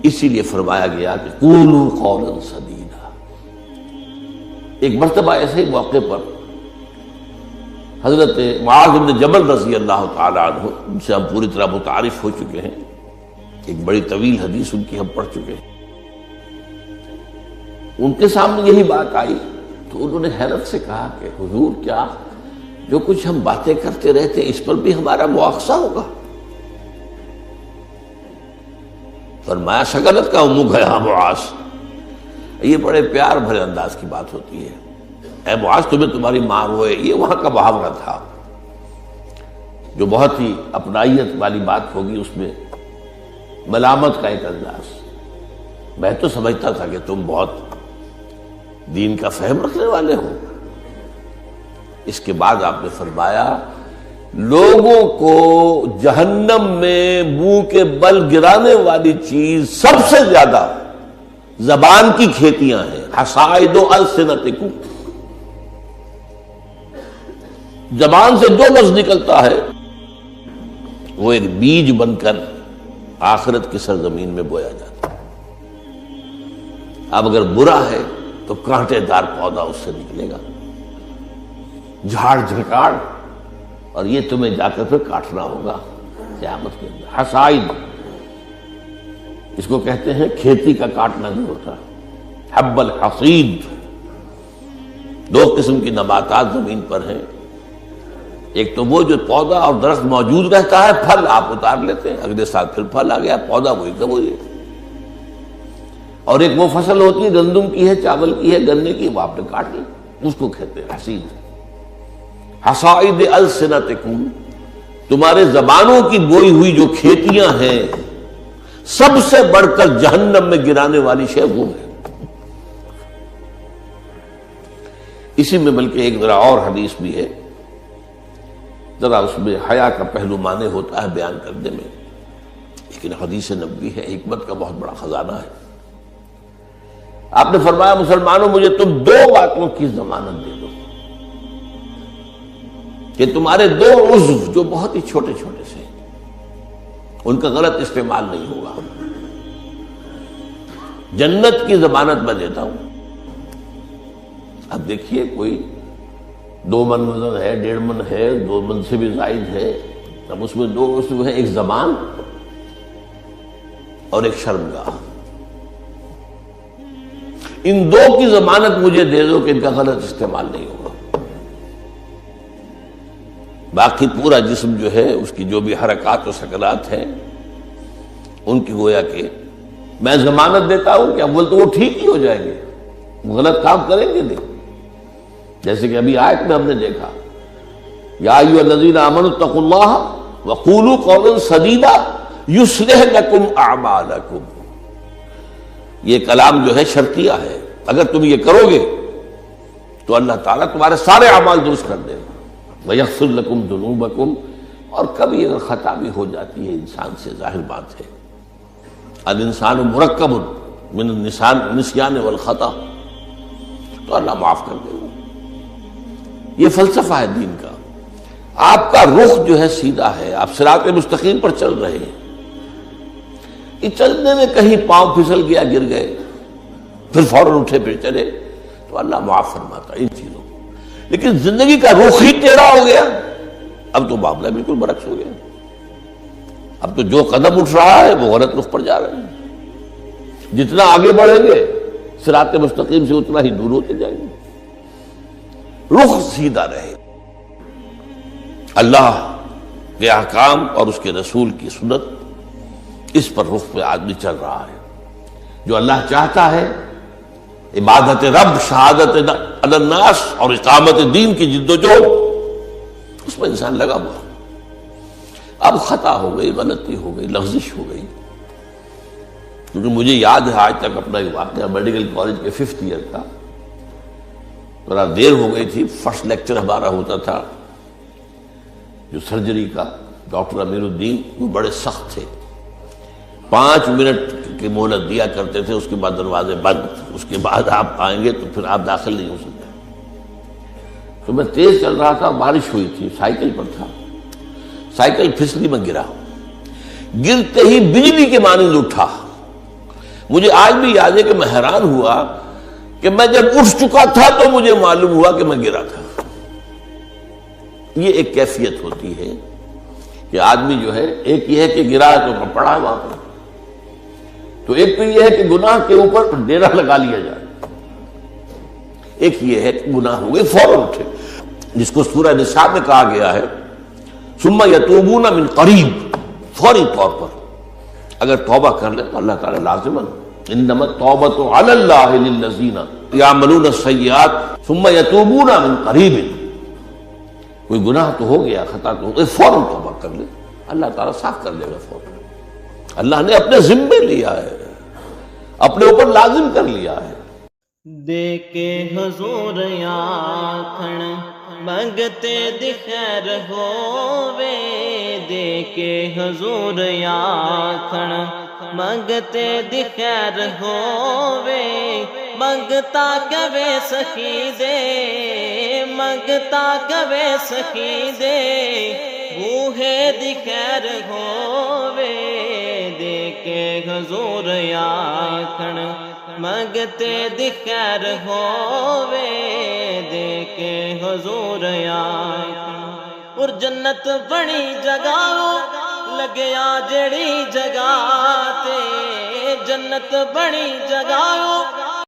اسی لیے فرمایا گیا کہ قولوا قولا سدیدا۔ ایک مرتبہ ایسے ہی موقع پر حضرت معاذ بن جبل رضی اللہ تعالی عنہ، ان سے ہم پوری طرح متعارف ہو چکے ہیں، ایک بڑی طویل حدیث ان کی ہم پڑھ چکے ہیں، ان کے سامنے یہی بات آئی تو انہوں نے حیرت سے کہا کہ حضور، کیا جو کچھ ہم باتیں کرتے رہتے اس پر بھی ہمارا مواخذہ ہوگا؟ فرمایا شغلت کا امک ہے معاذ، یہ بڑے پیار بھرے انداز کی بات ہوتی ہے، اے معاذ تمہیں تمہاری ماں روئے، یہ وہاں کا محاورہ تھا جو بہت ہی اپنائیت والی بات ہوگی، اس میں ملامت کا ایک انداز۔ میں تو سمجھتا تھا کہ تم بہت دین کا فہم رکھنے والے ہو۔ اس کے بعد آپ نے فرمایا لوگوں کو جہنم میں منہ کے بل گرانے والی چیز سب سے زیادہ زبان کی کھیتیاں ہیں، حصائد السنتکم، زبان سے جو لفظ نکلتا ہے وہ ایک بیج بن کر آخرت کی سرزمین میں بویا جاتا ہے۔ اب اگر برا ہے تو کانٹے دار پودا اس سے نکلے گا، جھاڑ جھکاڑ، اور یہ تمہیں جا کر پھر کاٹنا ہوگا قیامت کے اندر۔ حصائد اس کو کہتے ہیں کھیتی کا کاٹنا نہیں ہوتا، حب الحصید۔ دو قسم کی نباتات زمین پر ہیں، ایک تو وہ جو پودا اور درخت موجود رہتا ہے، پھل آپ اتار لیتے ہیں، اگلے سال پھر پھل آ گیا، پودا وہی کا وہی ہے، اور ایک وہ فصل ہوتی ہے گندم کی ہے، چاول کی ہے، گنے کی، وہ آپ نے کاٹ لی، اس کو کہتے ہیں حصید۔ حصائد السنتکم، تمہارے زبانوں کی بوئی ہوئی جو کھیتیاں ہیں، سب سے بڑھ کر جہنم میں گرانے والی شے وہ ہے۔ اسی میں بلکہ ایک ذرا اور حدیث بھی ہے، ذرا اس میں حیا کا پہلو مانے ہوتا ہے بیان کرنے میں، لیکن حدیث نبوی ہے، حکمت کا بہت بڑا خزانہ ہے۔ آپ نے فرمایا مسلمانوں مجھے تم دو باتوں کی ضمانت دے دو کہ تمہارے دو عضو جو بہت ہی چھوٹے چھوٹے سے، ان کا غلط استعمال نہیں ہوگا، جنت کی ضمانت میں دیتا ہوں۔ اب دیکھیے کوئی 2 من وزن ہے، 1.5 من ہے، 2 من سے بھی زائد ہے، اب اس میں 2 عضو ہیں، ایک زبان اور ایک شرمگاہ، ان 2 کی ضمانت مجھے دے دو کہ ان کا غلط استعمال نہیں ہوگا۔ باقی پورا جسم جو ہے، اس کی جو بھی حرکات و سکنات ہیں، ان کی گویا کہ میں ضمانت دیتا ہوں کہ اول تو وہ ٹھیک ہی ہو جائیں گے، وہ غلط کام کریں گے نہیں، جیسے کہ ابھی آیت میں ہم نے دیکھا یا ایھا الذین آمنوا اتقوا اللہ وقولوا قولا سدیدا یصلح لکم اعمالکم، یہ کلام جو ہے شرطیہ ہے، اگر تم یہ کرو گے تو اللہ تعالیٰ تمہارے سارے اعمال درست کر دے گا، وَيَغْفِرْ لَكُمْ ذُنُوبَكُمْ، اور کبھی اگر خطا بھی ہو جاتی ہے انسان سے، ظاہر بات ہے الانسان مرکب من النسیان والخطا، تو اللہ معاف کر دے گا۔ یہ فلسفہ ہے دین کا، آپ کا رخ جو ہے سیدھا ہے، آپ صراط مستقیم پر چل رہے ہیں، یہ چلنے میں کہیں پاؤں پھسل گیا، گر گئے، پھر فوراً اٹھے پھر چلے تو اللہ معاف فرماتا ہے ان چیزوں کو۔ لیکن زندگی کا رخ ہی ٹیڑھا ہو گیا، اب تو معاملہ بالکل برعکس ہو گیا، اب تو جو قدم اٹھ رہا ہے وہ غلط رخ پر جا رہے ہیں، جتنا آگے بڑھیں گے صراط مستقیم سے اتنا ہی دور ہوتے جائیں گے۔ رخ سیدھا رہے، اللہ کے احکام اور اس کے رسول کی سنت، اس پر رخ پہ آدمی چل رہا ہے، جو اللہ چاہتا ہے عبادت رب، شہادت علی الناس اور اقامت دین کی جد و جہد، اس میں انسان لگا ہوا۔ اب خطا ہو گئی، غلطی ہو گئی، لغزش ہو گئی، کیونکہ مجھے یاد ہے آج تک اپنا ایک واقعہ میڈیکل کالج کے 5th ایئر کا، ذرا دیر ہو گئی تھی، فرسٹ لیکچر ہمارا ہوتا تھا جو سرجری کا، ڈاکٹر امیر الدین، وہ بڑے سخت تھے، 5 منٹ کی مہلت دیا کرتے تھے، اس کے بعد دروازے بند، اس کے بعد آپ آئیں گے تو پھر آپ داخل نہیں ہو سکتے۔ تو میں تیز چل رہا تھا، بارش ہوئی تھی، سائیکل پر تھا، سائیکل پھسلی میں گرا، گرتے ہی بجلی کے مانند اٹھا مجھے آج بھی یاد ہے کہ میں حیران ہوا کہ میں جب اٹھ چکا تھا تو مجھے معلوم ہوا کہ میں گرا تھا۔ یہ ایک کیفیت ہوتی ہے کہ آدمی جو ہے، ایک یہ ہے کہ گرا ہے تو پڑا ہے وہاں پر، تو ایک تو یہ ہے کہ گناہ کے اوپر ڈیرا لگا لیا جائے، ایک یہ ہے کہ گناہ ہو گئے فوراً اٹھے، جس کو سورہ نساء میں کہا گیا ہے ثم یتوبون من قریب، فوری طور پر اگر توبہ کر لے تو اللہ تعالیٰ لازماً انما التوبۃ علی اللہ للذین یعملون السیئات ثم یتوبون من قریب، کوئی گناہ تو ہو گیا، خطا تو ہو گئی، فوراً توبہ کر لے، اللہ تعالیٰ صاف کر دے گا فوراً۔ اللہ نے اپنے ذمے لیا ہے، اپنے اوپر لازم کر لیا ہے۔ دے کے حضور آکھن منگتے دی خیر ہووے، دے کے حضور آکھن منگتے دی خیر ہووے، منگتا کبے سخی دے، منگتا کبے سخی دے، بوہے دی خیر ہووے، دے کے حضور آکھن منگتے دی خیر ہووے، دے کے حضور آکھن۔ اور جنت بڑی جگہ لگیا جڑی جگہ تے، جنت بڑی جگہ